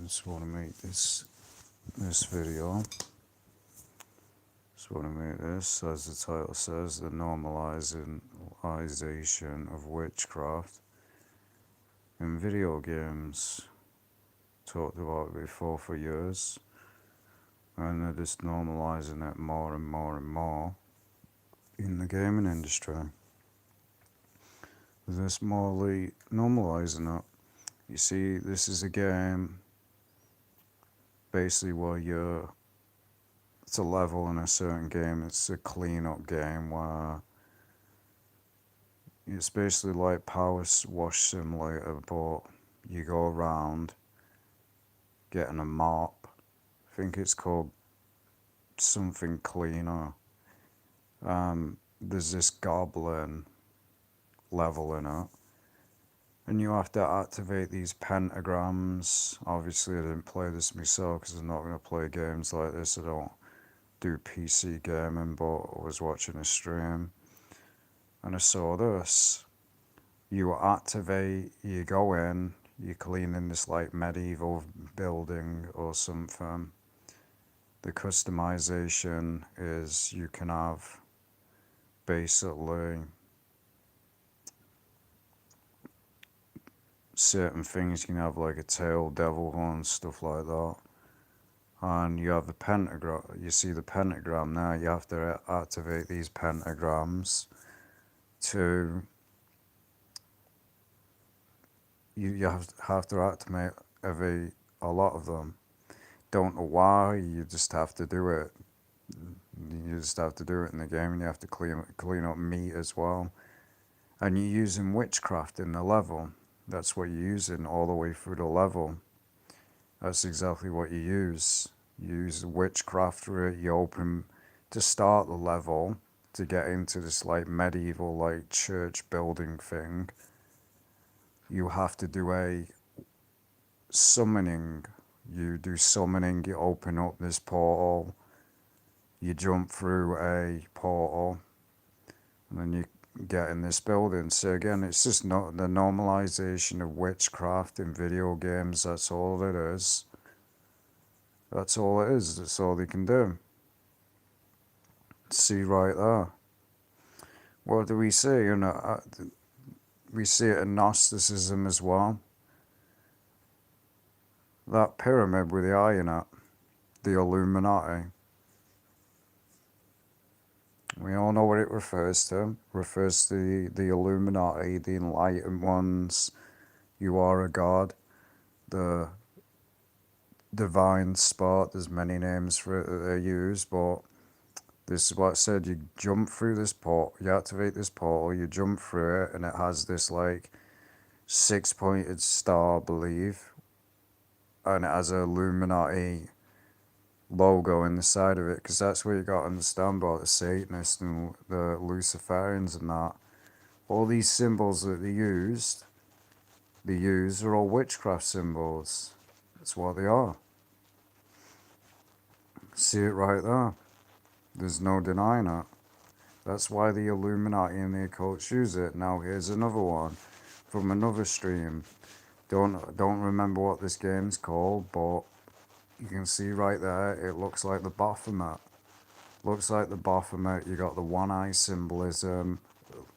just want to make this video. Just want to make this, as the title says, the normalization of witchcraft in video games. Talked about it before for years, and they're just normalizing it more and more and more in the gaming industry. They're smallly normalizing it. You see, this is a game basically where it's a level in a certain game. It's a clean-up game where it's basically like Power Wash Simulator, but you go around getting a mop. I think it's called something cleaner. There's this goblin level in it, and you have to activate these pentagrams. Obviously I didn't play this myself because I'm not going to play games like this. I don't do PC gaming, but I was watching a stream and I saw this. You activate, you go in, you clean in this like medieval building or something. The customization is you can have basically certain things. You can have like a tail, devil horn, stuff like that. And you have the pentagram. You see the pentagram now. You have to activate these pentagrams to. You have to activate a lot of them. Don't know why. You just have to do it. You just have to do it in the game, and you have to clean up meat as well. And you're using witchcraft in the level. That's what you're using all the way through the level. That's exactly what you use. You use witchcraft for it. You open to start the level to get into this like medieval like church building thing. You have to do a summoning. You do summoning. You open up this portal. You jump through a portal, and then you get in this building. So again, it's just not the normalization of witchcraft in video games. That's all it is. That's all it is. That's all they can do. See right there. What do we see? You know, we see it in Gnosticism as well. That pyramid with the eye in it, the Illuminati. We all know what it refers to. It refers to the Illuminati, the enlightened ones. You are a god. The divine spot. There's many names for it that they use, but this is what I said. You jump through this portal. You activate this portal. You jump through it, and it has this like 6-pointed star, I believe, and it has a Illuminati logo in the side of it, because that's what you got to understand about the Satanists and the Luciferians and that. All these symbols that they use are all witchcraft symbols. That's what they are. See it right there. There's no denying it. That's why the Illuminati and the occults use it. Now here's another one from another stream. Don't remember what this game's called, but you can see right there, it looks like the Baphomet. Looks like the Baphomet. You got the one eye symbolism.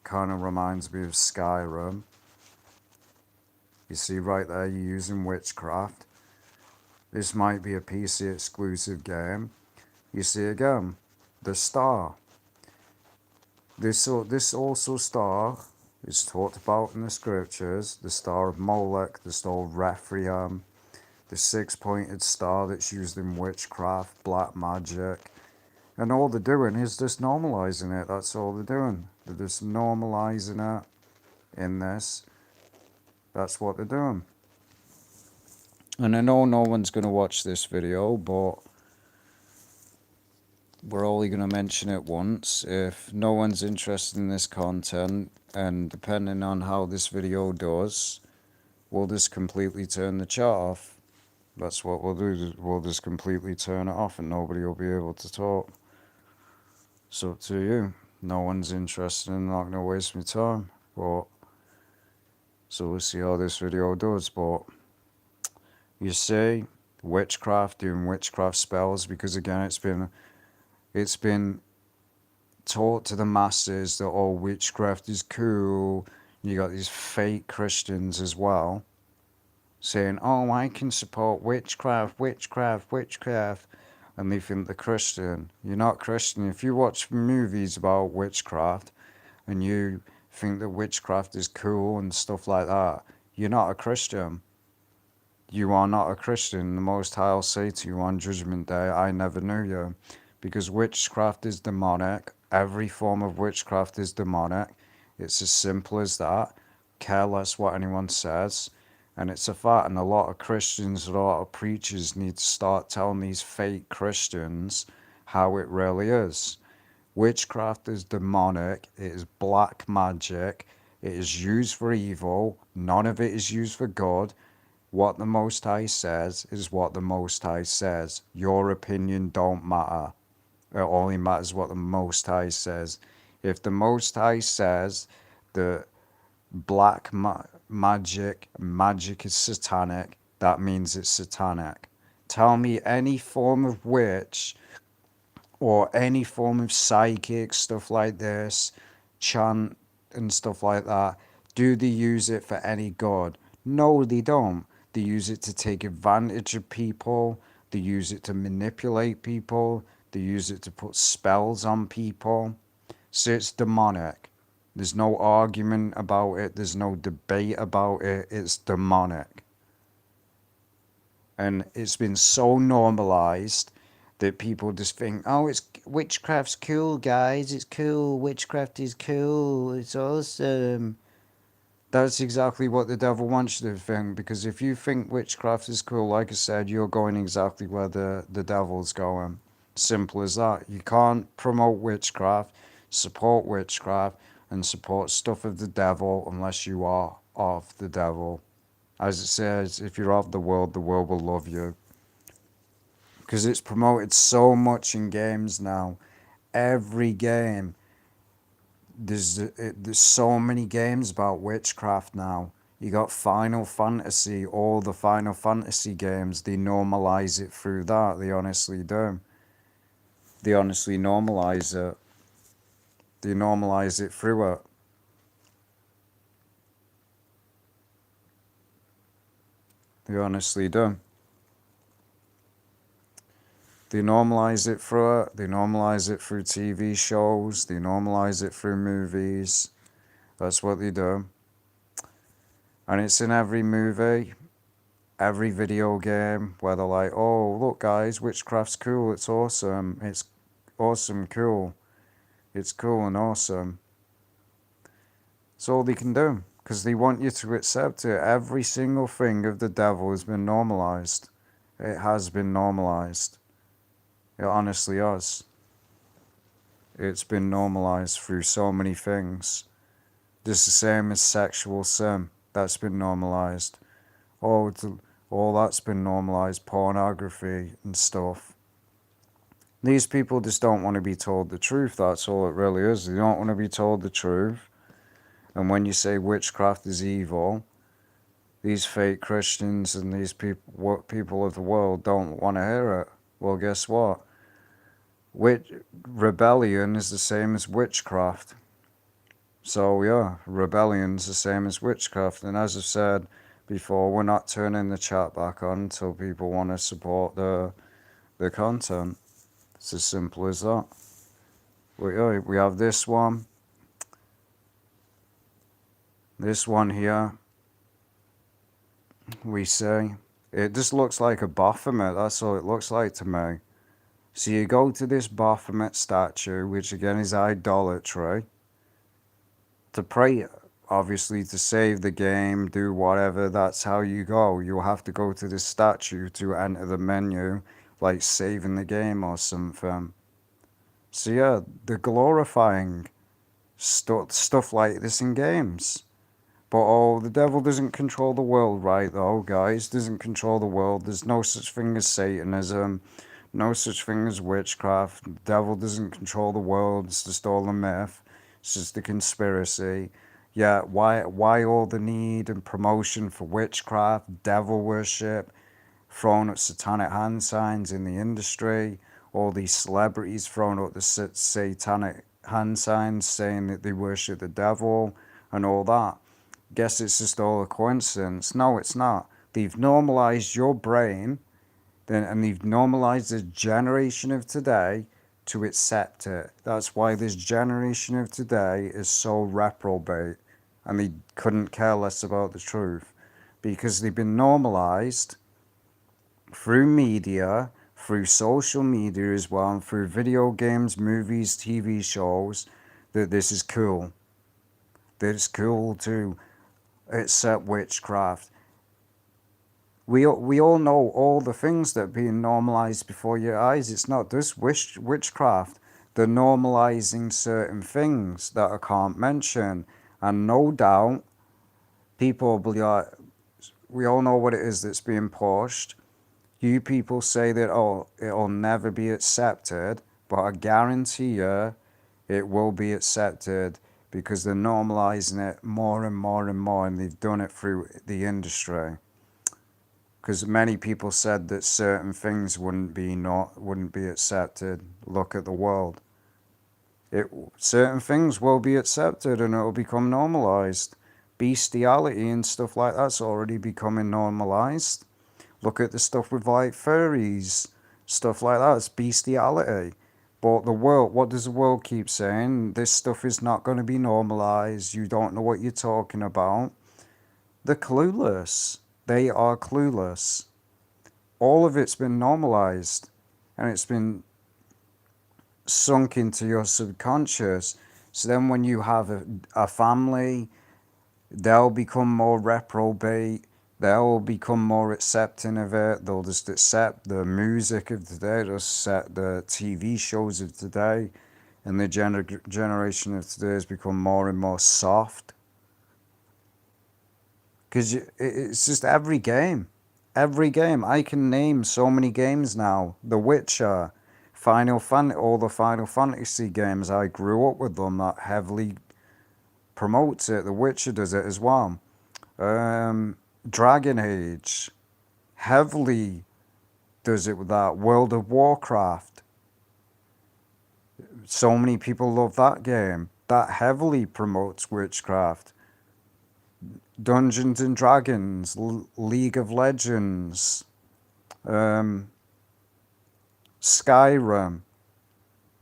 Kind of reminds me of Skyrim. You see right there, you're using witchcraft. This might be a PC exclusive game. You see again, the star. This also star is talked about in the scriptures. The star of Molech, the star of Rephaim, the 6-pointed star that's used in witchcraft, black magic. And all they're doing is just normalizing it. That's all they're doing. They're just normalizing it in this. That's what they're doing. And I know no one's going to watch this video, but we're only going to mention it once. If no one's interested in this content, and depending on how this video does, we'll just completely turn the chat off. That's what we'll do. We'll just completely turn it off and nobody will be able to talk. It's up to you. No one's interested and not going to waste my time. But so we'll see how this video does. But you see, witchcraft, doing witchcraft spells, because again, it's been taught to the masses that all witchcraft is cool. You got these fake Christians as well saying, "Oh, I can support witchcraft, witchcraft, witchcraft," and they think they're Christian. You're not Christian. If you watch movies about witchcraft and you think that witchcraft is cool and stuff like that, you're not a Christian. You are not a Christian. The Most High will say to you on Judgment Day, "I never knew you." Because witchcraft is demonic. Every form of witchcraft is demonic. It's as simple as that. Care less what anyone says. And it's a fact. And a lot of Christians, a lot of preachers need to start telling these fake Christians how it really is. Witchcraft is demonic. It is black magic. It is used for evil. None of it is used for good. What the Most High says is what the Most High says. Your opinion don't matter. It only matters what the Most High says. If the Most High says that magic is satanic, that means it's satanic. Tell me any form of witch or any form of psychic, stuff like this, chant and stuff like that. Do they use it for any good? No, they don't. They use it to take advantage of people. They use it to manipulate people. They use it to put spells on people. So it's demonic. There's no argument about it. There's no debate about it. It's demonic. And it's been so normalized that people just think, "Oh, it's witchcraft's cool, guys. It's cool. Witchcraft is cool. It's awesome." That's exactly what the devil wants you to think, because if you think witchcraft is cool, like I said, you're going exactly where the devil's going. Simple as that. You can't promote witchcraft, support witchcraft, and support stuff of the devil unless you are of the devil. As it says, if you're of the world will love you. Because it's promoted so much in games now. Every game, there's so many games about witchcraft now. You got Final Fantasy, all the Final Fantasy games, they normalize it through that. They honestly do. They honestly normalize it. They normalize it through it. They honestly do. They normalize it through it. They normalize it through TV shows. They normalize it through movies. That's what they do. And it's in every movie, every video game, where they're like, "Oh, look, guys, witchcraft's cool. It's awesome. It's awesome, cool. It's cool and awesome." It's all they can do, because they want you to accept it. Every single thing of the devil has been normalized. It has been normalized. It honestly has. It's been normalized through so many things. Just the same as sexual sin. That's been normalized. All that's been normalized. Pornography and stuff. These people just don't want to be told the truth. That's all it really is. They don't want to be told the truth. And when you say witchcraft is evil, these fake Christians and these people of the world don't want to hear it. Well, guess what? Rebellion is the same as witchcraft. So yeah, rebellion's the same as witchcraft. And as I've said before, we're not turning the chat back on until people want to support the content. It's as simple as that. We have this one. This one here. We see. It just looks like a Baphomet. That's all it looks like to me. So you go to this Baphomet statue, which again is idolatry, to pray, obviously, to save the game, do whatever. That's how you go. You'll have to go to this statue to enter the menu, like saving the game or something. So yeah, they're glorifying stuff like this in games. But oh, the devil doesn't control the world, right, though, guys? Doesn't control the world. There's no such thing as Satanism. No such thing as witchcraft. The devil doesn't control the world. It's just all a myth. It's just a conspiracy. Yeah, why all the need and promotion for witchcraft, devil worship, throwing up satanic hand signs in the industry, all these celebrities throwing up the satanic hand signs saying that they worship the devil and all that. Guess it's just all a coincidence. No, it's not. They've normalized your brain, and they've normalized the generation of today to accept it. That's why this generation of today is so reprobate, and they couldn't care less about the truth, because they've been normalized through media, through social media as well, and through video games, movies, TV shows, that this is cool. That it's cool to accept witchcraft. We all know all the things that are being normalized before your eyes. It's not just witchcraft. They're normalizing certain things that I can't mention. And no doubt, people will be like, we all know what it is that's being pushed. You people say that, oh, it'll never be accepted, but I guarantee you it will be accepted, because they're normalizing it more and more and more, and they've done it through the industry. Because many people said that certain things wouldn't be accepted. Look at the world. Certain things will be accepted, and it will become normalized. Bestiality and stuff like that's already becoming normalized. Look at the stuff with like furries, stuff like that. It's bestiality. But the world, what does the world keep saying? This stuff is not going to be normalized. You don't know what you're talking about. They're clueless. They are clueless. All of it's been normalized, and it's been sunk into your subconscious. So then when you have a family, they'll become more reprobate. They'll become more accepting of it. They'll just accept the music of today. They'll accept the TV shows of today. And the generation of today has become more and more soft. Because it's just every game. Every game. I can name so many games now. The Witcher, all the Final Fantasy games. I grew up with them. That heavily promotes it. The Witcher does it as well. Dragon Age heavily does it with that. World of Warcraft. So many people love that game. That heavily promotes witchcraft. Dungeons and Dragons, League of Legends, Skyrim,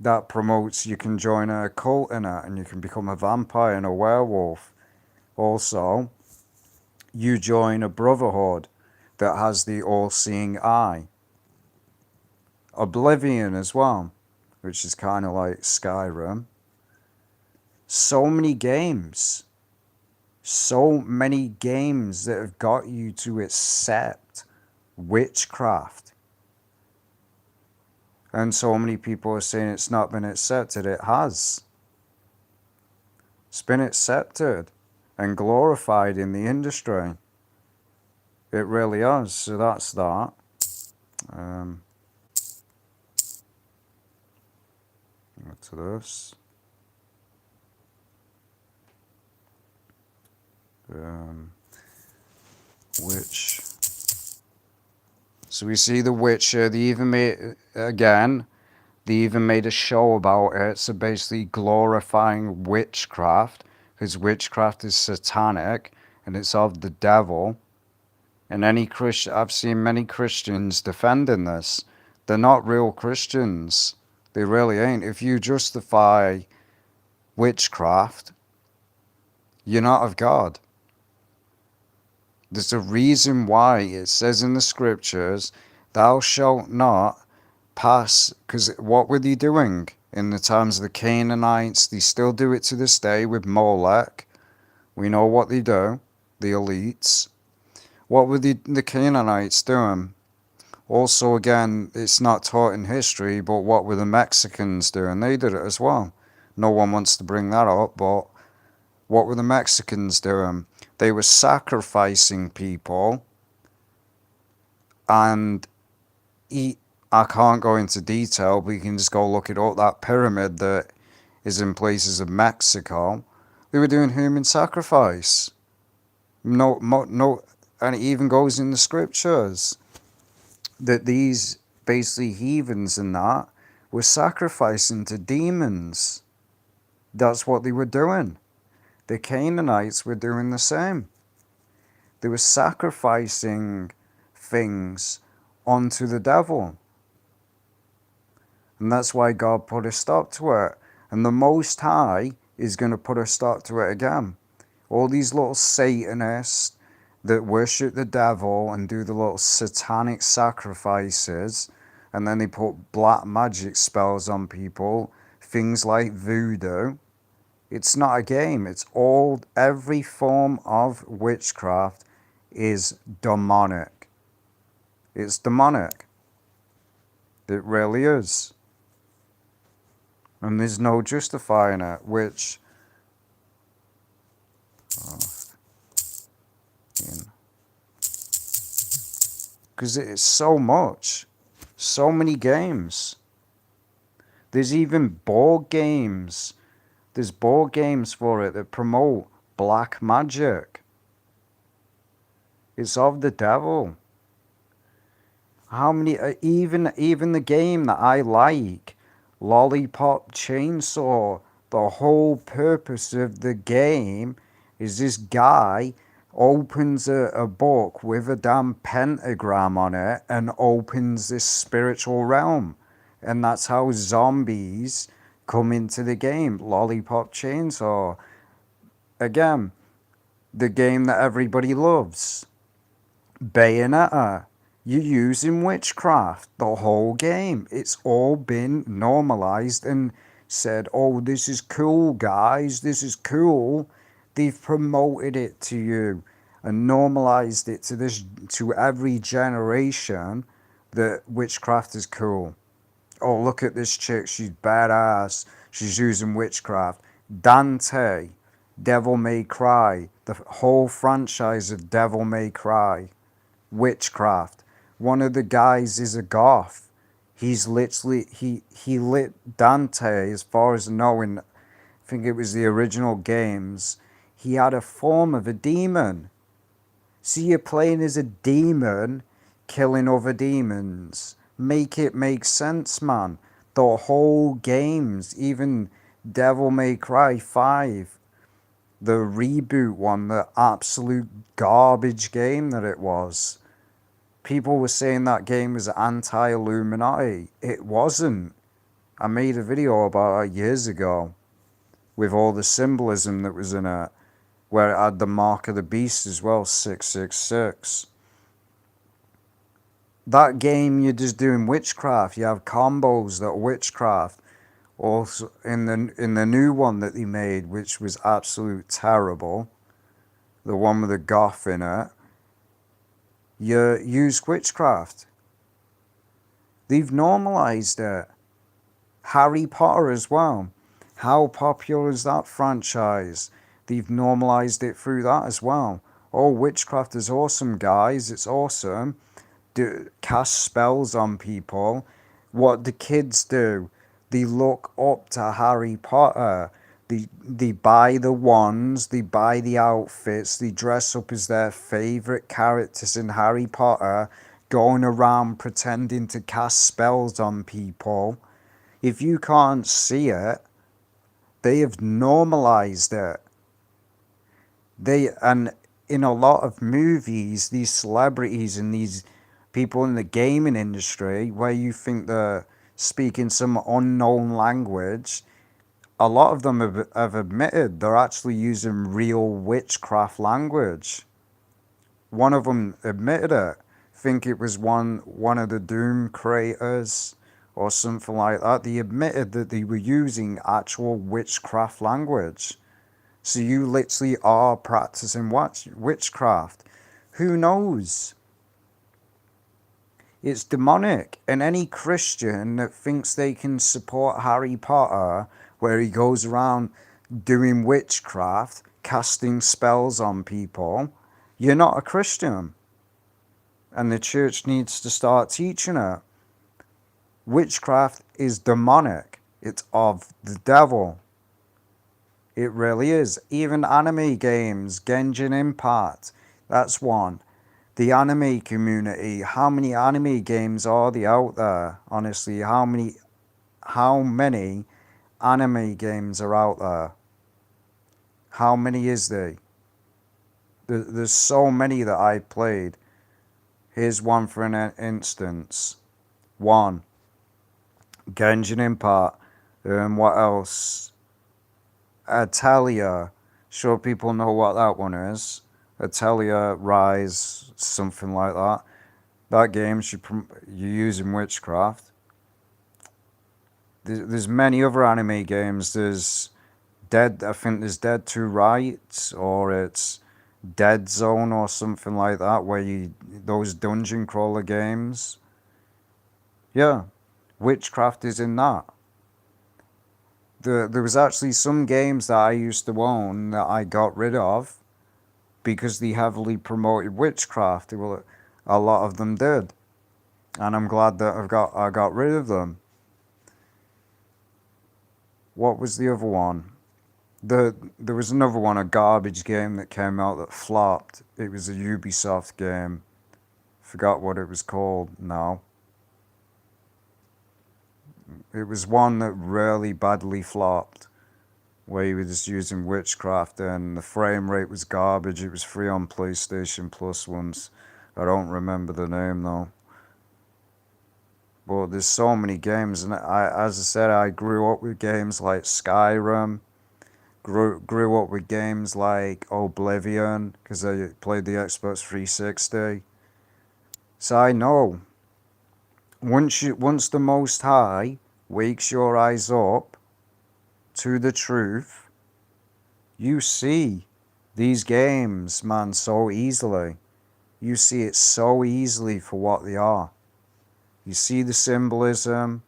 that promotes you can join a cult in it and you can become a vampire and a werewolf. Also, you join a brotherhood that has the all-seeing eye. Oblivion as well, which is kind of like Skyrim. So many games that have got you to accept witchcraft. And so many people are saying it's not been accepted. It has. It's been accepted and glorified in the industry. It really has. So that's that. Go to this. Witch. So we see The Witcher. They even made a show about it. So basically glorifying witchcraft, because witchcraft is satanic and it's of the devil. And I've seen many Christians defending this. They're not real Christians. They really ain't. If you justify witchcraft, you're not of God. There's a reason why it says in the scriptures, thou shalt not pass, because what were they doing in the times of the Canaanites? They still do it to this day with Molech. We know what they do, the elites. What were the Canaanites doing? Also, again, it's not taught in history, but what were the Mexicans doing? They did it as well. No one wants to bring that up, but what were the Mexicans doing? They were sacrificing people, and I can't go into detail, but you can just go look it up. That pyramid that is in places of Mexico, they were doing human sacrifice. No, and it even goes in the scriptures. that these basically heathens and that were sacrificing to demons. That's what they were doing. The Canaanites were doing the same. They were sacrificing things onto the devil. And that's why God put a stop to it. And the Most High is going to put a stop to it again. All these little Satanists that worship the devil and do the little satanic sacrifices, and then they put black magic spells on people, things like voodoo. It's not a game. It's all, every form of witchcraft is demonic. It's demonic. It really is. And there's no justifying it, which, because it's so much, so many games. There's even board games. There's board games for it that promote black magic. It's of the devil. How many, even the game that I like, Lollipop Chainsaw, the whole purpose of the game is this guy opens a book with a damn pentagram on it and opens this spiritual realm. And that's how zombies come into the game. Lollipop Chainsaw. Again, the game that everybody loves. Bayonetta. You're using witchcraft the whole game. It's all been normalized and said, oh, this is cool, guys. This is cool. They've promoted it to you and normalized it to every generation that witchcraft is cool. Oh, look at this chick. She's badass. She's using witchcraft. Dante, Devil May Cry, the whole franchise of Devil May Cry, witchcraft. One of the guys is a goth. He's literally, he lit Dante, as far as knowing, I think it was the original games, he had a form of a demon. See, you're playing as a demon, killing other demons. Make it make sense, man. The whole games, even Devil May Cry 5, the reboot one, the absolute garbage game that it was. People were saying that game was anti-Illuminati. It wasn't. I made a video about it years ago with all the symbolism that was in it, where it had the mark of the beast as well, 666. That game, you're just doing witchcraft. You have combos that are witchcraft. Also, in the new one that they made, which was absolute terrible, the one with the goth in it, you use witchcraft. They've normalized it. Harry Potter as well. How popular is that franchise? They've normalized it through that as well. Oh, witchcraft is awesome, guys. It's awesome. Cast spells on people. What do kids do? They look up to Harry Potter. They buy the wands, they buy the outfits, they dress up as their favourite characters in Harry Potter, going around pretending to cast spells on people. If you can't see it, they have normalized it. And in a lot of movies, these celebrities and these people in the gaming industry, where you think they're speaking some unknown language, a lot of them have admitted they're actually using real witchcraft language. One of them admitted it. I think it was one of the Doom creators or something like that. They admitted that they were using actual witchcraft language. So you literally are practicing witchcraft. Who knows? It's demonic. And any Christian that thinks they can support Harry Potter, where he goes around doing witchcraft, casting spells on people, you're not a Christian. And the church needs to start teaching it. Witchcraft is demonic. It's of the devil. It really is. Even anime games, Genshin Impact, that's one. The anime community, how many anime games are there out there? Honestly, how many anime games are out there? How many is there? There's so many that I played. Here's one for an instance. One, Genshin Impact. What else? Atalia. Sure people know what that one is. Atalia Rise, something like that. That game, you're using Witchcraft. There's many other anime games. There's I think there's Dead to Rights, or it's Dead Zone or something like that, where those dungeon crawler games. Yeah, Witchcraft is in that. There was actually some games that I used to own that I got rid of because they heavily promoted Witchcraft. Well, a lot of them did, and I'm glad that I got rid of them. What was the other one? There was another one, a garbage game that came out that flopped. It was a Ubisoft game. Forgot what it was called now. It was one that really badly flopped, where you were just using Witchcraft and the frame rate was garbage. It was free on PlayStation Plus once. I don't remember the name though. But there's so many games, and as I said, I grew up with games like Skyrim. Grew up with games like Oblivion because I played the Xbox 360. So I know once the Most High wakes your eyes up to the truth, you see these games, man, so easily. You see it so easily for what they are. You see the symbolism.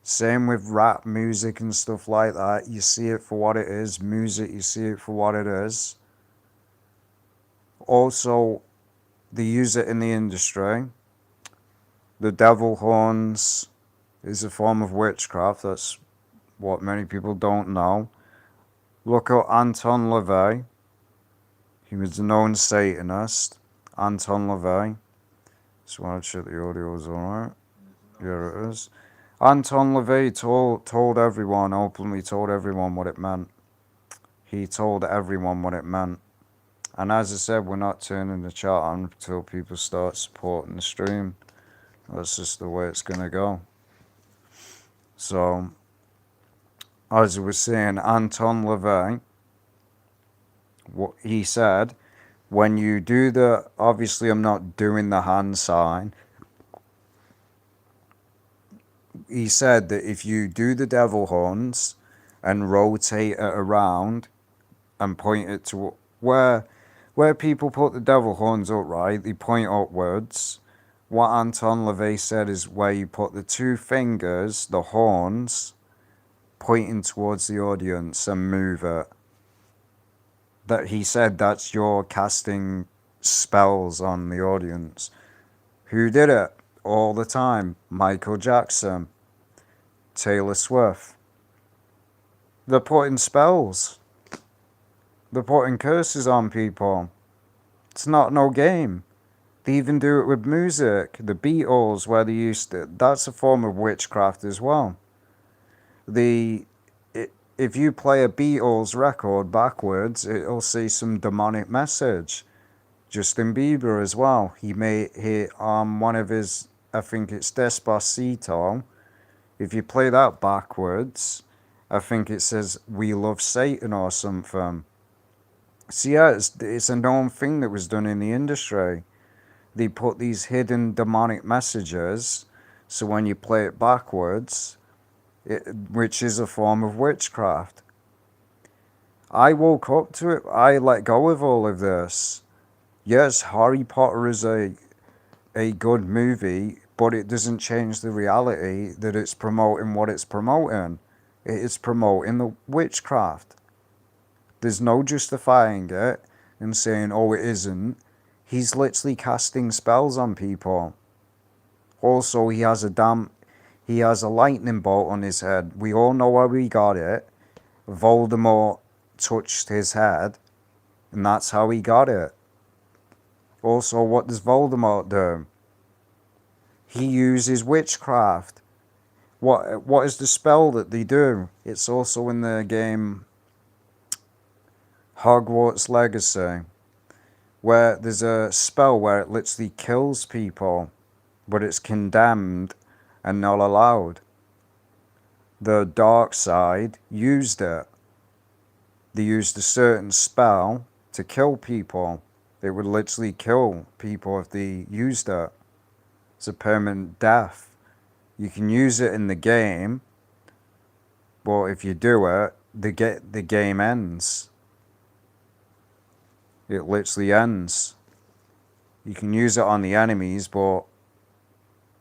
Same with rap music and stuff like that. You see it for what it is. Music, you see it for what it is. Also, they use it in the industry. The devil horns is a form of witchcraft. That's what many people don't know. Look at Anton LaVey. He was a known Satanist. Anton LaVey. Just want to check the audio is alright. Here it is. Anton LaVey told everyone, openly told everyone what it meant. He told everyone what it meant. And as I said, we're not turning the chat on until people start supporting the stream. That's just the way it's going to go. So, as I was saying, Anton LaVey, what he said, when you do obviously I'm not doing the hand sign. He said that if you do the devil horns and rotate it around and point it to where people put the devil horns up, right? They point upwards. What Anton LaVey said is where you put the two fingers, the horns, pointing towards the audience and move it. That he said that's your casting spells on the audience. Who did it all the time? Michael Jackson, Taylor Swift. They're putting spells. They're putting curses on people. It's not no game. They even do it with music. The Beatles, where they used to, that's a form of witchcraft as well. If you play a Beatles record backwards, it'll say some demonic message. Justin Bieber as well. He one of his, I think it's Despacito. If you play that backwards, I think it says "We love Satan" or something. So yeah, it's a known thing that was done in the industry. They put these hidden demonic messages, so when you play it backwards, which is a form of witchcraft. I woke up to it. I let go of all of this. Yes, Harry Potter is a good movie, but it doesn't change the reality that it's promoting what it's promoting. It is promoting the witchcraft. There's no justifying it and saying, oh, it isn't. He's literally casting spells on people. Also, he has a lightning bolt on his head. We all know where he got it. Voldemort touched his head, and that's how he got it. Also, what does Voldemort do? He uses witchcraft. What is the spell that they do? It's also in the game Hogwarts Legacy, where there's a spell where it literally kills people, but it's condemned and not allowed. The dark side used it. They used a certain spell to kill people. It would literally kill people if they used it. It's a permanent death. You can use it in the game, but if you do it, the game ends. It literally ends. You can use it on the enemies, but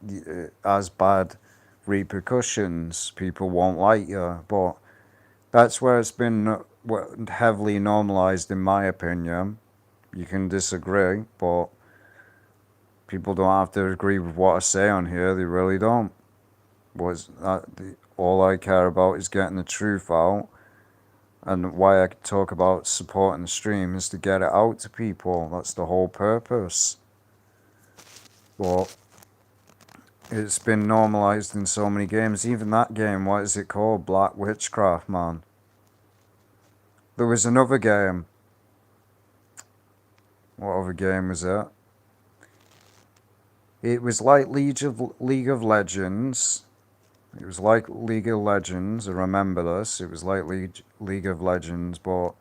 it has bad repercussions. People won't like you. But that's where it's been heavily normalized, in my opinion. You can disagree, but people don't have to agree with what I say on here. They really don't. All I care about is getting the truth out. And why I talk about supporting the stream is to get it out to people. That's the whole purpose. Well, it's been normalized in so many games. Even that game, what is it called? Black Witchcraft, man. There was another game. What other game was it? It was like League of Legends. It was like League of Legends. I remember this. It was like League of Legends, but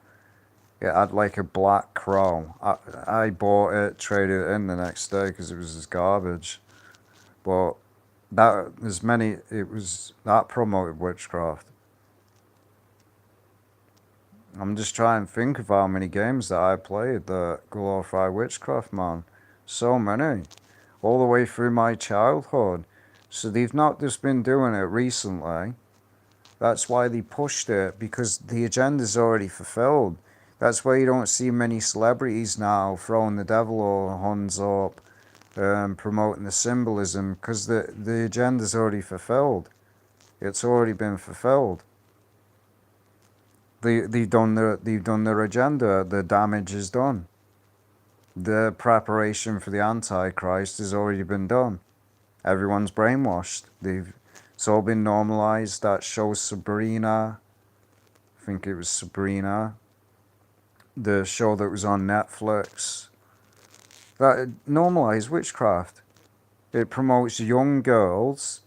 it had like a black crow. I bought it, traded it in the next day because it was just garbage. But that promoted witchcraft. I'm just trying to think of how many games that I played that glorify witchcraft, man. So many. All the way through my childhood. So they've not just been doing it recently. That's why they pushed it, because the agenda's already fulfilled. That's why you don't see many celebrities now throwing the devil or horns up, promoting the symbolism, because the agenda's already fulfilled. It's already been fulfilled. They've done their agenda. The damage is done. The preparation for the Antichrist has already been done. Everyone's brainwashed. It's all been normalized. That show Sabrina, I think it was Sabrina, the show that was on Netflix, that normalized witchcraft. It promotes young girls.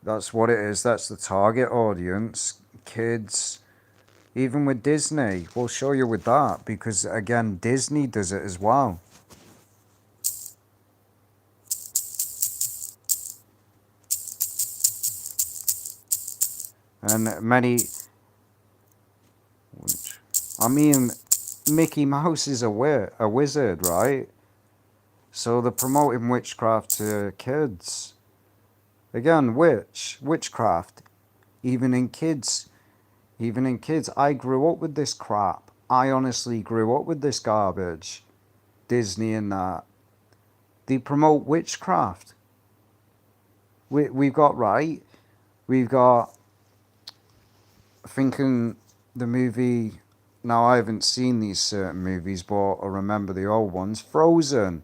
That's what it is. That's the target audience. Kids. Even with Disney, we'll show you with that, because again, Disney does it as well. And Mickey Mouse is a wizard, right? So they're promoting witchcraft to kids. Again, witchcraft, even in kids. I grew up with this crap. I honestly grew up with this garbage. Disney and that. They promote witchcraft. We've got, thinking the movie, now I haven't seen these certain movies, but I remember the old ones. Frozen.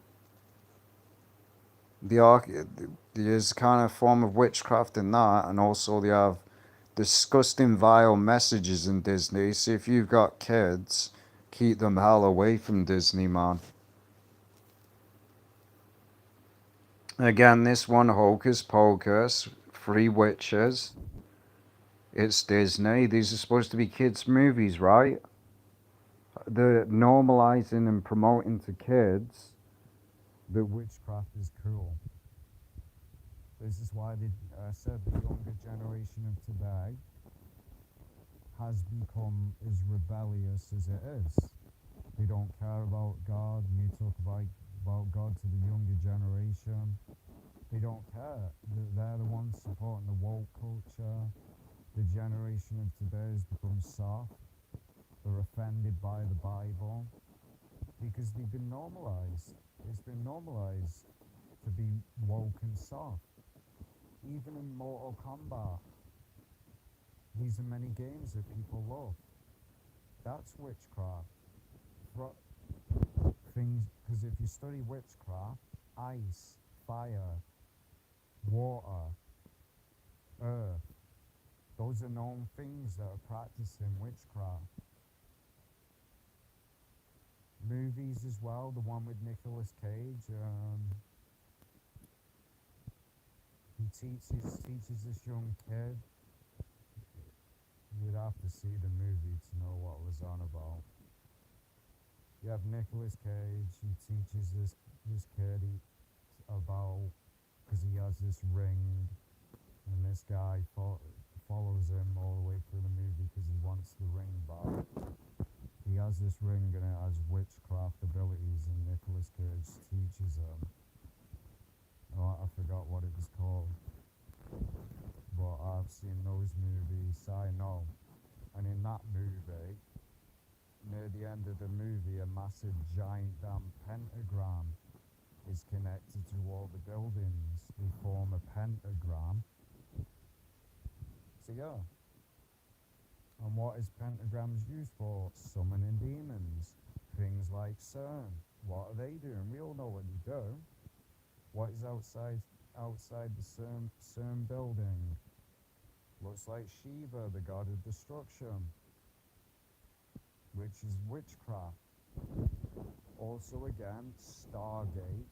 There's kind of form of witchcraft in that, and also they have disgusting, vile messages in Disney. So if you've got kids, keep them hell away from Disney, man. Again, this one, Hocus Pocus, Three Witches. It's Disney. These are supposed to be kids' movies, right? They're normalizing and promoting to kids that witchcraft is cool. This is why I said the younger generation of today has become as rebellious as it is. They don't care about God. You talk about God to the younger generation. They don't care. They're the ones supporting the woke culture. The generation of today has become soft. They're offended by the Bible because they've been normalized. It's been normalized to be woke and soft. Even in Mortal Kombat, these are many games that people love. That's witchcraft. things, because if you study witchcraft, ice, fire, water, earth, those are known things that are practiced in witchcraft. Movies as well, the one with Nicolas Cage, he teaches this young kid. You'd have to see the movie to know what it was on about. You have Nicolas Cage, he teaches this kid about, because he has this ring, and this guy follows him all the way through the movie because he wants the ring back. He has this ring and it has witchcraft abilities, and Nicolas Cage teaches him. Oh, I forgot what it was called, but I've seen those movies, so I know. And in that movie, near the end of the movie, a massive giant damn pentagram is connected to all the buildings. They form a pentagram. So yeah. And what is pentagrams used for? Summoning demons. Things like CERN. What are they doing? We all know what they do. What is outside the CERN building? Looks like Shiva, the god of destruction, which is witchcraft. Also again, Stargate.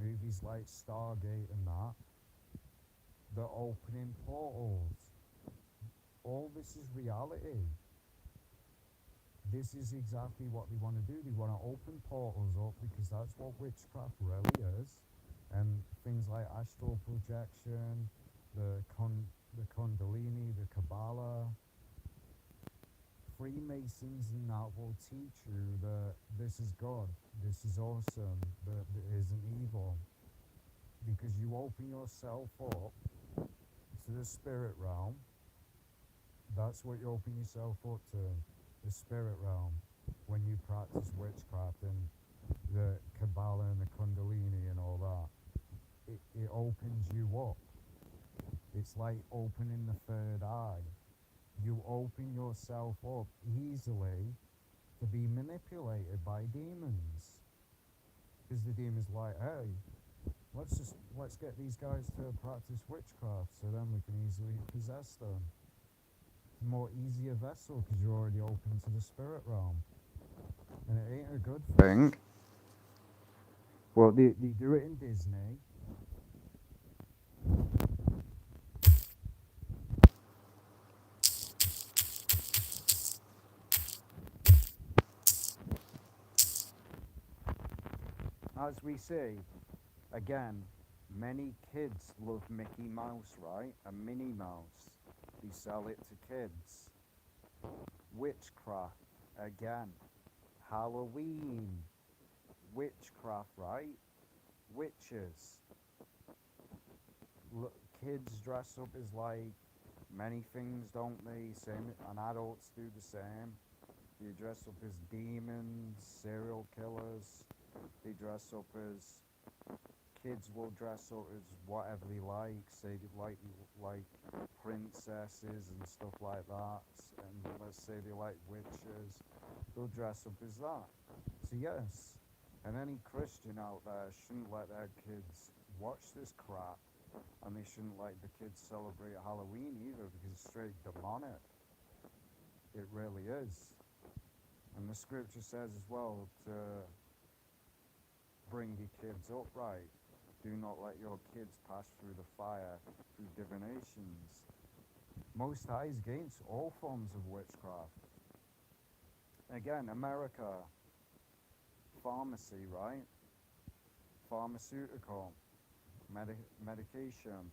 Movies like Stargate and that. The opening portals. All this is reality. This is exactly what they want to do. They want to open portals up because that's what witchcraft really is. And things like astral projection, the Kundalini, the Kabbalah, Freemasons and that will teach you that this is God, this is awesome, that it isn't evil. Because you open yourself up to the spirit realm. That's what you open yourself up to, the spirit realm, when you practice witchcraft and the Kabbalah and the Kundalini and all that. It opens you up. It's like opening the third eye. You open yourself up easily to be manipulated by demons. Because the demon's like, hey, let's get these guys to practice witchcraft so then we can easily possess them. It's a more easier vessel because you're already open to the spirit realm. And it ain't a good thing. Well, they do it in Disney. As we see, again, many kids love Mickey Mouse, right? And Minnie Mouse. They sell it to kids. Witchcraft, again. Halloween. Witchcraft, right? Witches. Kids dress up as like many things, don't they? Same, and adults do the same. They dress up as demons, serial killers. They dress up as, kids will dress up as whatever they like, say they like princesses and stuff like that, and let's say they like witches, they'll dress up as that. So yes, and any Christian out there shouldn't let their kids watch this crap, and they shouldn't let the kids celebrate Halloween either, because it's straight demonic. It really is. And the scripture says as well to bring your kids up right. Do not let your kids pass through the fire, through divinations. Most High is against all forms of witchcraft. Again, America, pharmacy, right? Pharmaceutical, medication.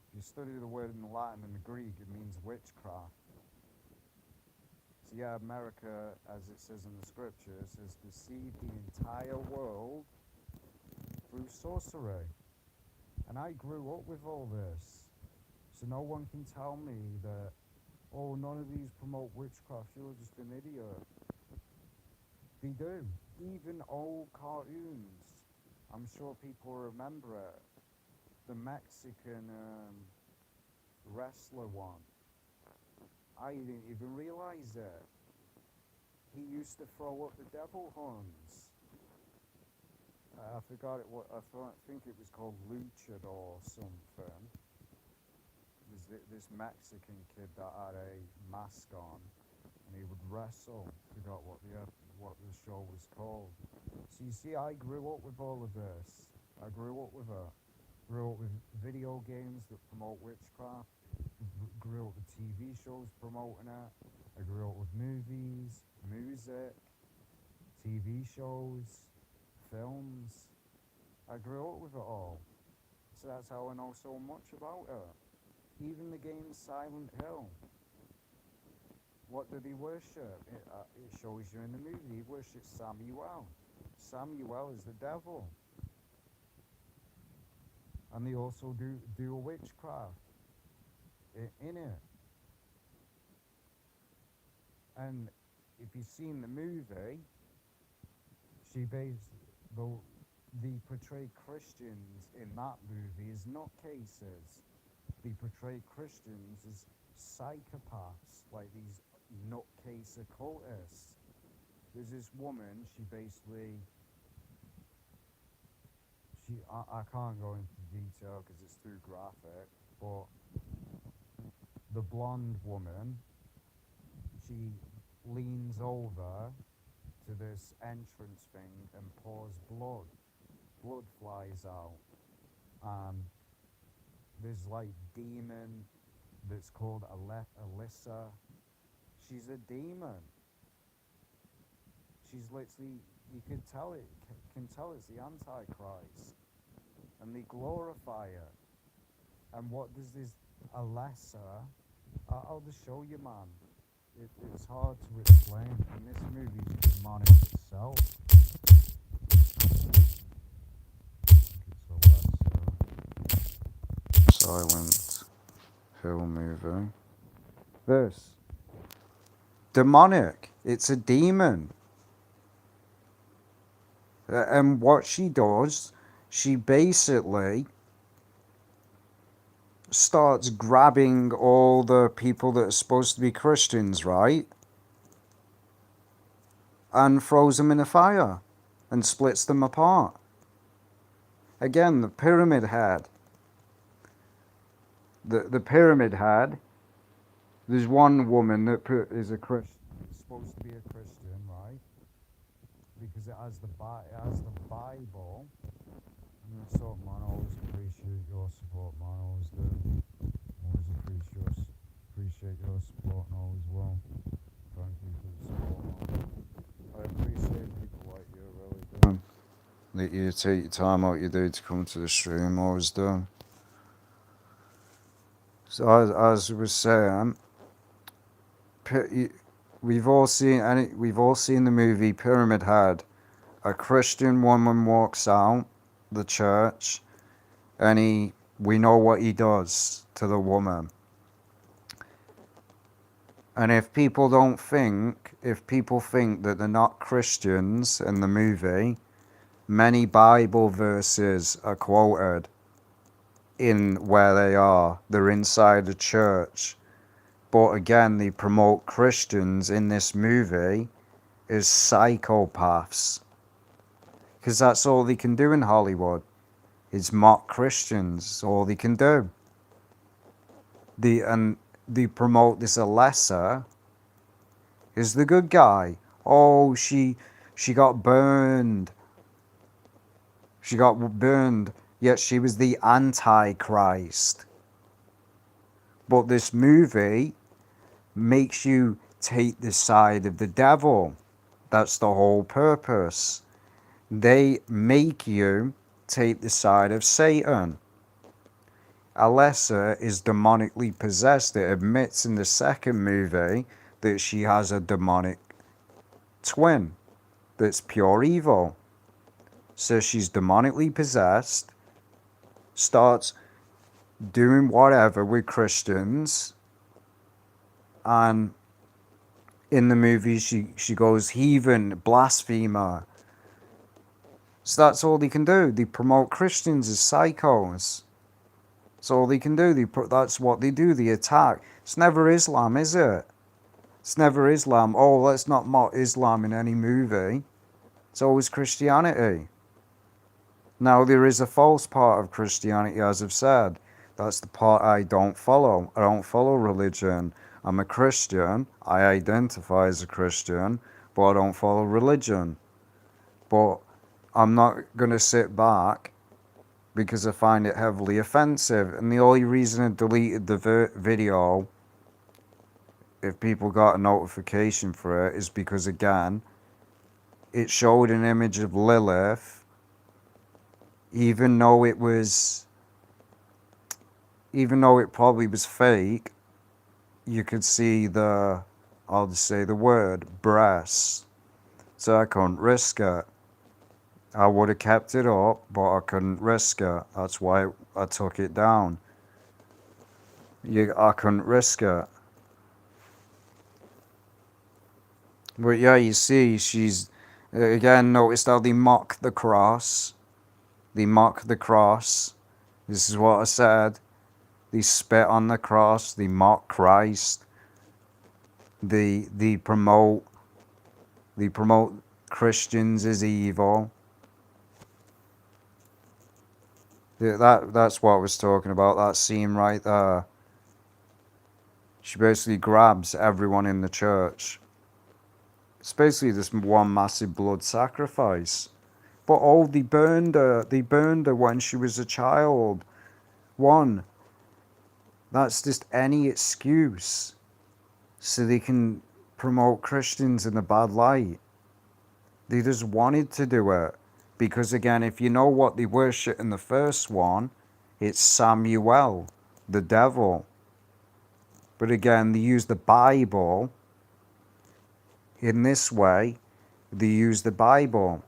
If you study the word in the Latin and the Greek, it means witchcraft. So yeah, America, as it says in the scriptures, has deceived the entire world through sorcery. And I grew up with all this. So no one can tell me that, oh, none of these promote witchcraft, you're just an idiot. They do. Even old cartoons. I'm sure people remember it. The Mexican wrestler one. I didn't even realize it. he used to throw up the devil horns. I forgot it. What I think it was called Luchador or something. This Mexican kid that had a mask on, and he would wrestle. Forgot what the show was called. So you see, I grew up with all of this. I grew up with it. Grew up with video games that promote witchcraft. Grew up with TV shows promoting it. I grew up with movies, music, TV shows, films. I grew up with it all. So that's how I know so much about it. Even the game Silent Hill. What did he worship? It shows you in the movie. He worshipped Samuel. Samuel is the devil. And they also do a witchcraft in it. And if you've seen the movie, they portray Christians in that movie as nutcases. They portray Christians as psychopaths, like these nutcase occultists. There's this woman, I can't go into detail because it's too graphic, but the blonde woman, she leans over to this entrance thing and pours blood. Blood flies out. And there's like demon that's called Alyssa. She's a demon. She's literally, you can tell it's the Antichrist. And they glorify it. And what does this Alyssa, I'll just show you, man. It's hard to explain, and this movie's demonic itself. It's Silent Hill movie. This. Demonic. It's a demon. And what she does, she basically starts grabbing all the people that are supposed to be Christians, right? And throws them in a fire and splits them apart. Again, the pyramid head. The pyramid head, there's one woman that is a Christian. It's supposed to be a Christian, right? Because it has the Bible. So, man, I always appreciate your support, man. Always do. Always appreciate your support, and always will. Thank you for the support, man. I appreciate people like you, really do. That you take your time out your day to come to the stream, always do. So as we were saying, we've all seen the movie Pyramid Head. A Christian woman walks out the church, and we know what he does to the woman. And if people think that they're not Christians in the movie, many Bible verses are quoted in where they are. They're inside the church. But again, they promote Christians in this movie as psychopaths. Because that's all they can do in Hollywood, is mock Christians. That's all they can do. They promote this Alyssa as the good guy. Oh, she got burned. She got burned, yet she was the Antichrist. But this movie makes you take the side of the devil. That's the whole purpose. They make you take the side of Satan. Alyssa is demonically possessed. It admits in the second movie that she has a demonic twin that's pure evil. So she's demonically possessed, starts doing whatever with Christians, and in the movie she goes heathen, blasphemer. So that's all they can do. They promote Christians as psychos. That's all they can do. That's what they do. They attack. It's never Islam, is it? It's never Islam. Oh, let's not mock Islam in any movie. It's always Christianity. Now, there is a false part of Christianity, as I've said. That's the part I don't follow. I don't follow religion. I'm a Christian. I identify as a Christian, but I don't follow religion. But I'm not going to sit back because I find it heavily offensive. And the only reason I deleted the video, if people got a notification for it, is because, again, it showed an image of Lilith, even though it probably was fake. You could see I'll just say the word, breasts. So I couldn't risk it. I would have kept it up, but I couldn't risk it. That's why I took it down. I couldn't risk it. But yeah, you see, she's, again, noticed how they mock the cross. They mock the cross. This is what I said. They spit on the cross. They mock Christ. They promote Christians as evil. That's what I was talking about. That scene right there. She basically grabs everyone in the church. It's basically this one massive blood sacrifice. But oh, they burned her. They burned her when she was a child. That's just any excuse so they can promote Christians in a bad light. They just wanted to do it. Because again, if you know what they worship in the first one, it's Samuel, the devil. But again, they use the Bible. In this way, they use the Bible.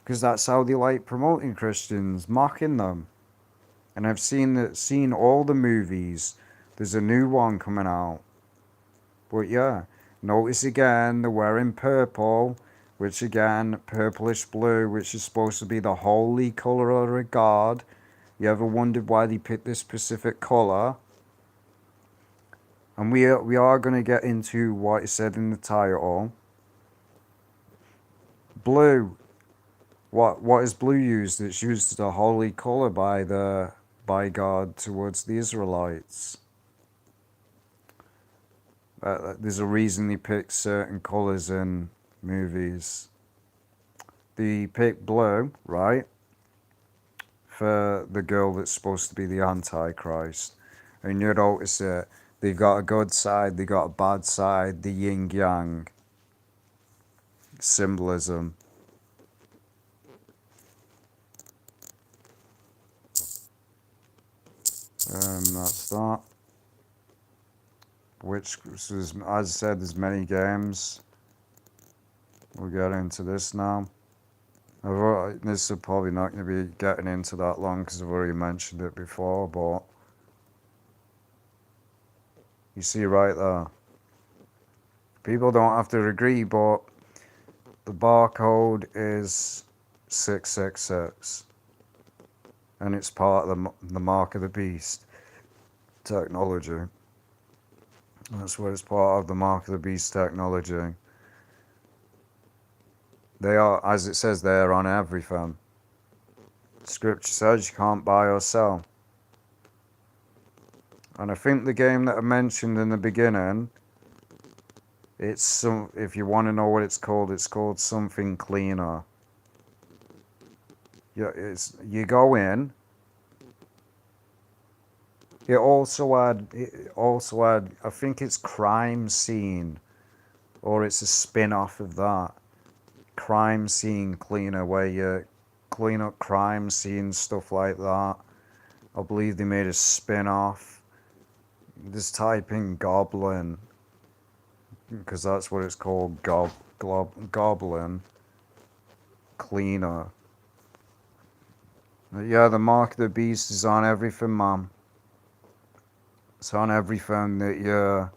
Because that's how they like promoting Christians, mocking them. And I've seen all the movies. There's a new one coming out. But yeah, notice again, they're wearing purple, which again, purplish blue, which is supposed to be the holy colour of God. You ever wondered why they picked this specific colour? And we are going to get into what it said in the title. Blue. What is blue used? It's used as a holy colour by God towards the Israelites. There's a reason they pick certain colours in movies. They pick blue, right, for the girl that's supposed to be the Antichrist. And you notice it. They've got a good side, they've got a bad side, the yin-yang symbolism. That's that. Which, as I said, there's many games. We'll get into this now. This is probably not going to be getting into that long because I've already mentioned it before, but you see right there. People don't have to agree, but the barcode is 666. And it's part of the mark of the beast technology. That's what it's part of, the mark of the beast technology. They are, as it says there, on everything. Scripture says you can't buy or sell. And I think the game that I mentioned in the beginning, if you want to know what it's called something cleaner. Yeah, you go in. It also had, I think it's Crime Scene, or it's a spin-off of that. Crime Scene Cleaner, where you clean up crime scenes, stuff like that. I believe they made a spin-off. Just type in Goblin, because that's what it's called, Goblin Cleaner. But yeah, the mark of the beast is on everything, man. It's on everything that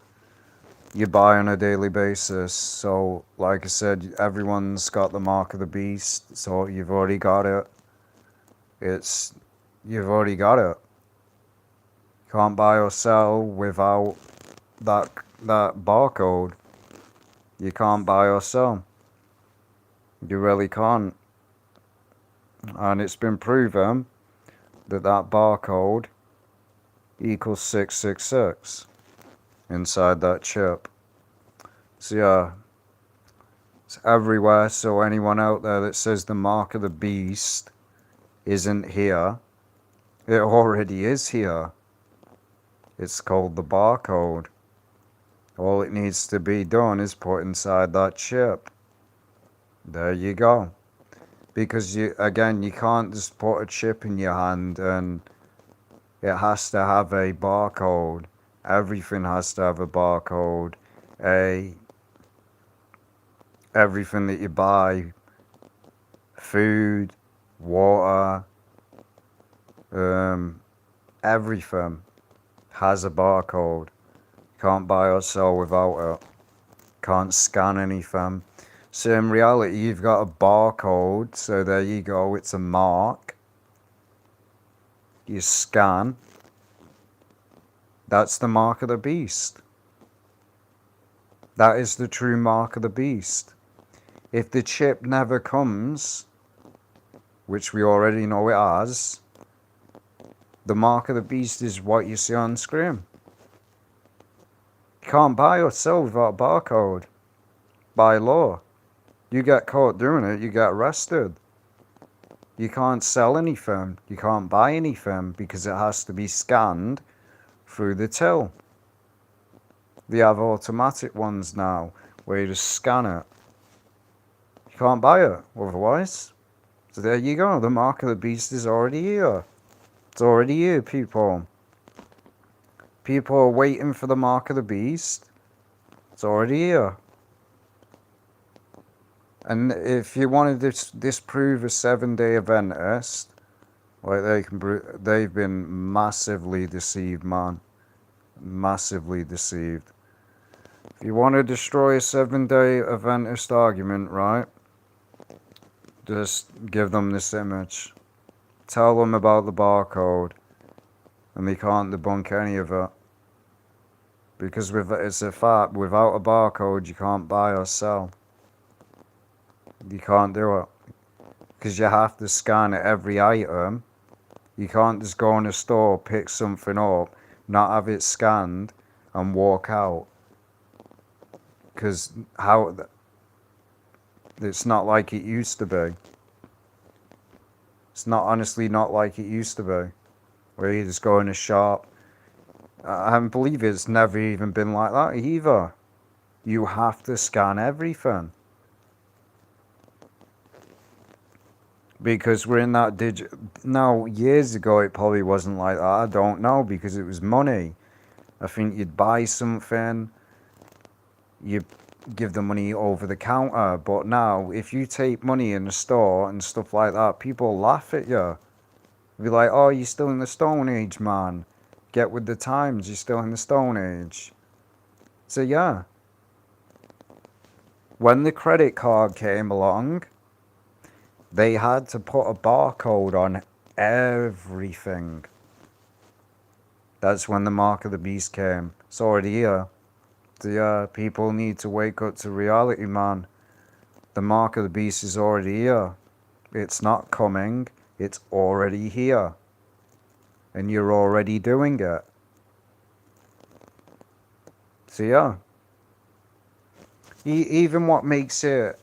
you buy on a daily basis. So, like I said, everyone's got the mark of the beast, so you've already got it. You've already got it. Can't buy or sell without that barcode, you can't buy or sell. You really can't. And it's been proven that that barcode equals 666 inside that chip. So yeah, it's everywhere. So anyone out there that says the mark of the beast isn't here, it already is here. It's called the barcode. All it needs to be done is put inside that chip. There you go. Because you can't just put a chip in your hand, and it has to have a barcode. Everything has to have a barcode. Everything that you buy, food, water, everything has a barcode. Can't buy or sell without it. Can't scan anything. So in reality, you've got a barcode. So there you go. It's a mark. You scan. That's the mark of the beast. That is the true mark of the beast. If the chip never comes, which we already know it has, the mark of the beast is what you see on screen. You can't buy or sell without a barcode. By law. You get caught doing it, you get arrested. You can't sell anything. You can't buy anything because it has to be scanned through the till. They have automatic ones now where you just scan it. You can't buy it otherwise. So there you go. The mark of the beast is already here. It's already here, people. People are waiting for the mark of the beast. It's already here. And if you wanted to disprove a 7-day Adventist, like they've been massively deceived, man. Massively deceived. If you want to destroy a 7-day Adventist argument, right? Just give them this image. Tell them about the barcode. And they can't debunk any of it. Because it's a fact, without a barcode you can't buy or sell. You can't do it. Because you have to scan every item. You can't just go in a store, pick something up, not have it scanned, and walk out. Because it's not like it used to be. It's honestly not like it used to be. Where you just go in a shop. I believe it's never even been like that either. You have to scan everything. Because we're in that Now, years ago it probably wasn't like that. I don't know, because it was money. I think you'd buy something, you give the money over the counter. But now, if you take money in the store and stuff like that, people laugh at you. Be like, oh, you're still in the Stone Age, man. Get with the times, you're still in the Stone Age. So yeah. When the credit card came along, they had to put a barcode on everything. That's when the mark of the beast came. It's already here. So yeah, people need to wake up to reality, man. The mark of the beast is already here. It's not coming. It's already here. And you're already doing it. So yeah. Even what makes it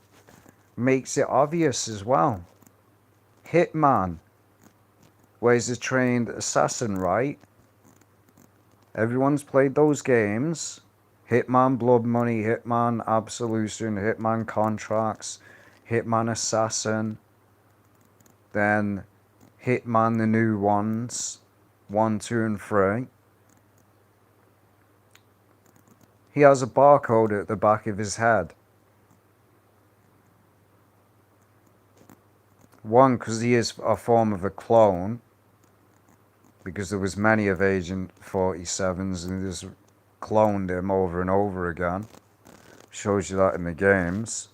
obvious as well. Hitman, where he's a trained assassin, right? Everyone's played those games. Hitman Blood Money, Hitman Absolution, Hitman Contracts, Hitman Assassin, then Hitman the new ones, 1, 2, and 3. He has a barcode at the back of his head. One, because he is a form of a clone, because there was many of Agent 47s and they just cloned him over and over again. Shows you that in the games.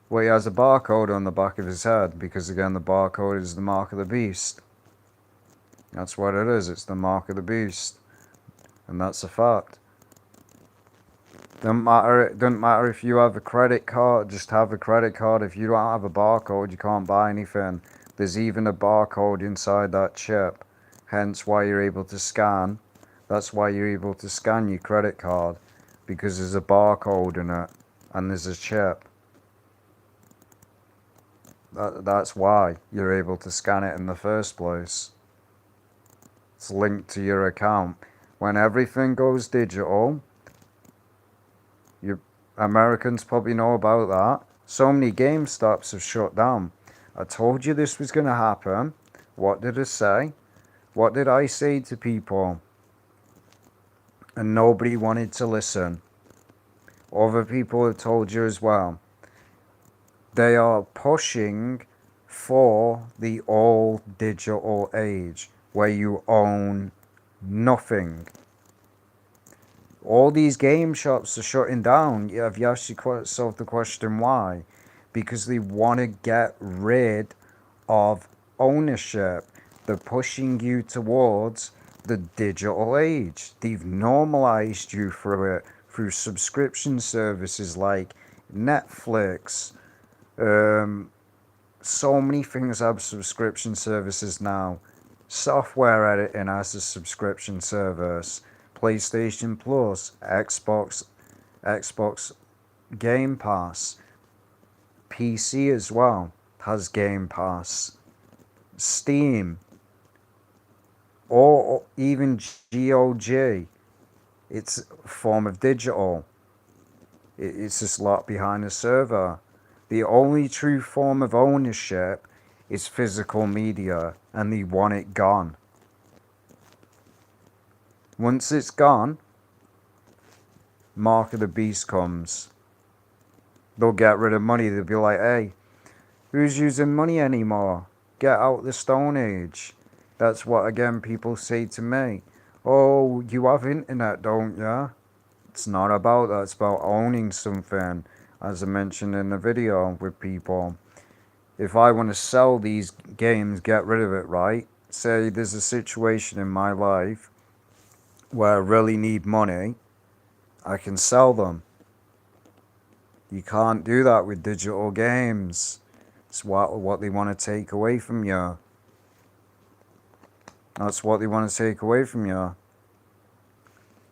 Well, he has a barcode on the back of his head, because again the barcode is the mark of the beast. That's what it is, it's the mark of the beast. And that's a fact. It doesn't matter if you have a credit card, just have a credit card. If you don't have a barcode, you can't buy anything. There's even a barcode inside that chip. Hence why you're able to scan. That's why you're able to scan your credit card. Because there's a barcode in it. And there's a chip. That's why you're able to scan it in the first place. It's linked to your account. When everything goes digital, you Americans probably know about that. So many GameStops have shut down. I told you this was going to happen. What did I say? What did I say to people? And nobody wanted to listen. Other people have told you as well. They are pushing for the all digital age where you own nothing. All these game shops are shutting down. Have you asked yourself the question why? Because they want to get rid of ownership. They're pushing you towards the digital age. They've normalized you through it, through subscription services like Netflix. So many things have subscription services now. Software editing has a subscription service. PlayStation Plus, Xbox Game Pass, PC as well has Game Pass, Steam, or even GOG. It's a form of digital. It's just locked behind a server. The only true form of ownership is physical media, and they want it gone. Once it's gone, Mark of the Beast comes. They'll get rid of money. They'll be like, hey, who's using money anymore? Get out the Stone Age. That's what, again, people say to me. Oh, you have internet, don't you? It's not about that. It's about owning something. As I mentioned in the video with people. If I want to sell these games, get rid of it, right? Say there's a situation in my life where I really need money, I can sell them. You can't do that with digital games. It's what they want to take away from you. That's what they want to take away from you.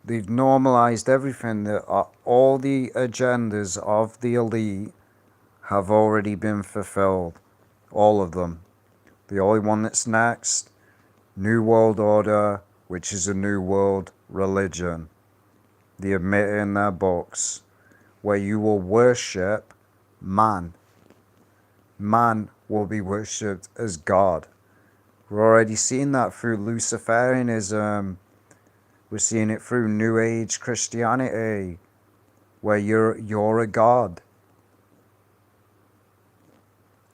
They've normalized everything. All the agendas of the elite have already been fulfilled. All of them. The only one that's next, New World Order, which is a new world religion. They admit it in their books, where you will worship man. Man will be worshipped as God. We're already seeing that through Luciferianism. We're seeing it through New Age Christianity, where you're a god.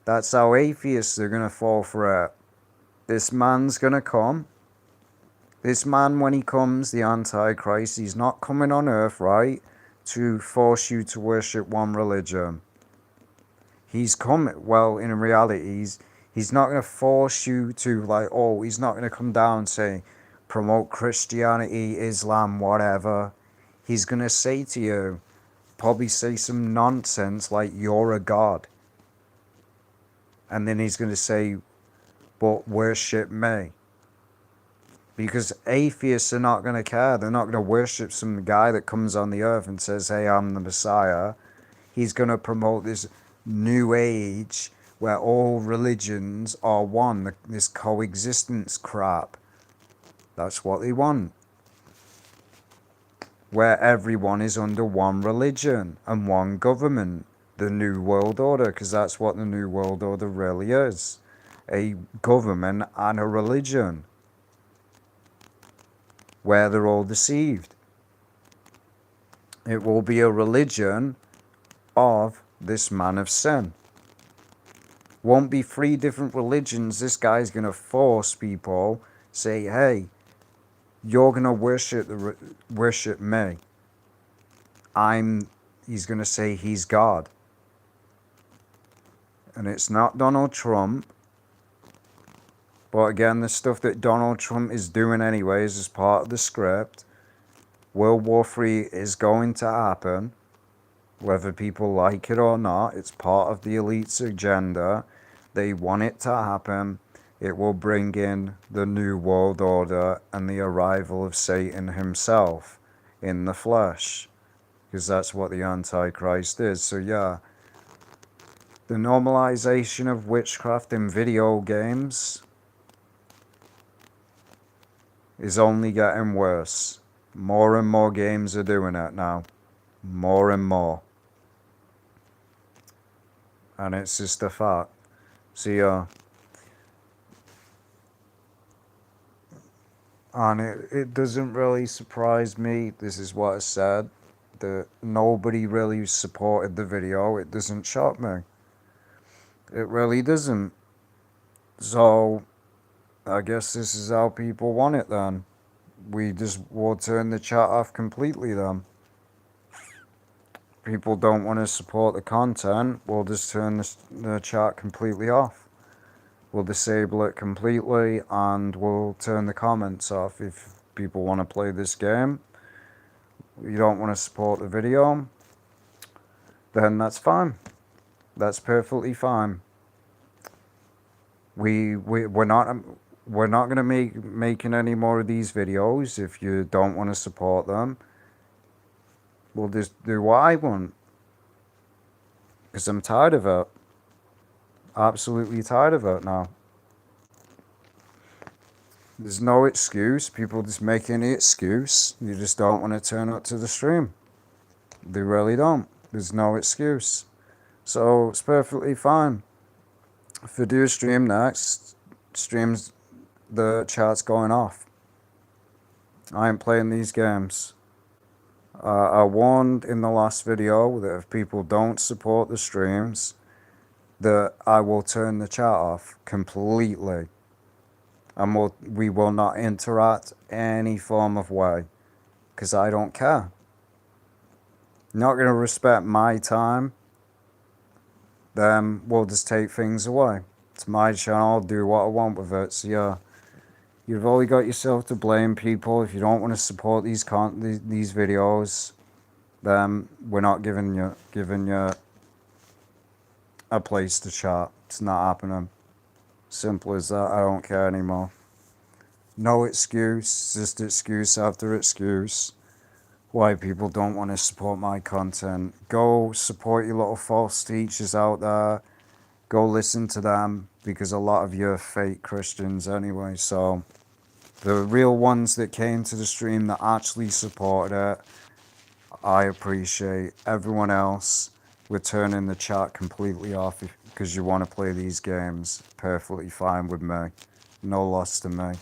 That's how atheists are going to fall for it. This man's going to come. This man, when he comes, the Antichrist, he's not coming on earth, right, to force you to worship one religion. He's coming, well, in reality, he's not going to force you to, like, oh, he's not going to come down and say, promote Christianity, Islam, whatever. He's going to say to you, probably say some nonsense like, you're a god. And then he's going to say, but worship me. Because atheists are not going to care. They're not going to worship some guy that comes on the earth and says, hey, I'm the Messiah. He's going to promote this new age where all religions are one. This coexistence crap. That's what they want. Where everyone is under one religion and one government. The New World Order, because that's what the New World Order really is. A government and a religion. Where they're all deceived. It will be a religion of this man of sin. Won't be 3 different religions. This guy's going to force people, say, hey, you're going to worship me. He's going to say he's God. And it's not Donald Trump. But again, the stuff that Donald Trump is doing anyways as part of the script. World War III is going to happen, whether people like it or not. It's part of the elite's agenda. They want it to happen. It will bring in the New World Order and the arrival of Satan himself in the flesh, because that's what the Antichrist is. So yeah, the normalization of witchcraft in video games is only getting worse. More and more games are doing it now. More and more. And it's just a fact. So and it doesn't really surprise me, this is what I said, that nobody really supported the video. It doesn't shock me. It really doesn't. So I guess this is how people want it then. We'll turn the chat off completely then. People don't want to support the content, we'll just turn the chat completely off. We'll disable it completely and we'll turn the comments off. If people want to play this game, you don't want to support the video, then that's fine. That's perfectly fine. We're not going to making any more of these videos. If you don't want to support them, we'll just do what I want, because I'm tired of it. Absolutely tired of it now. There's no excuse. People just make any excuse. You just don't want to turn up to the stream. They really don't. There's no excuse. So it's perfectly fine. If I do a stream next, the chat's going off. I ain't playing these games. I warned in the last video that if people don't support the streams, that I will turn the chat off completely. And we will not interact any form of way, because I don't care. Not going to respect my time, then we'll just take things away. It's my channel, I'll do what I want with it. So yeah, you've only got yourself to blame, people. If you don't want to support these videos, then we're not giving you a place to chat. It's not happening. Simple as that. I don't care anymore. No excuse, just excuse after excuse why people don't want to support my content. Go support your little false teachers out there. Go listen to them, because a lot of you are fake Christians anyway. So the real ones that came to the stream that actually supported it, I appreciate. Everyone else, we're turning the chat completely off because you want to play these games. Perfectly fine with me. No loss to me.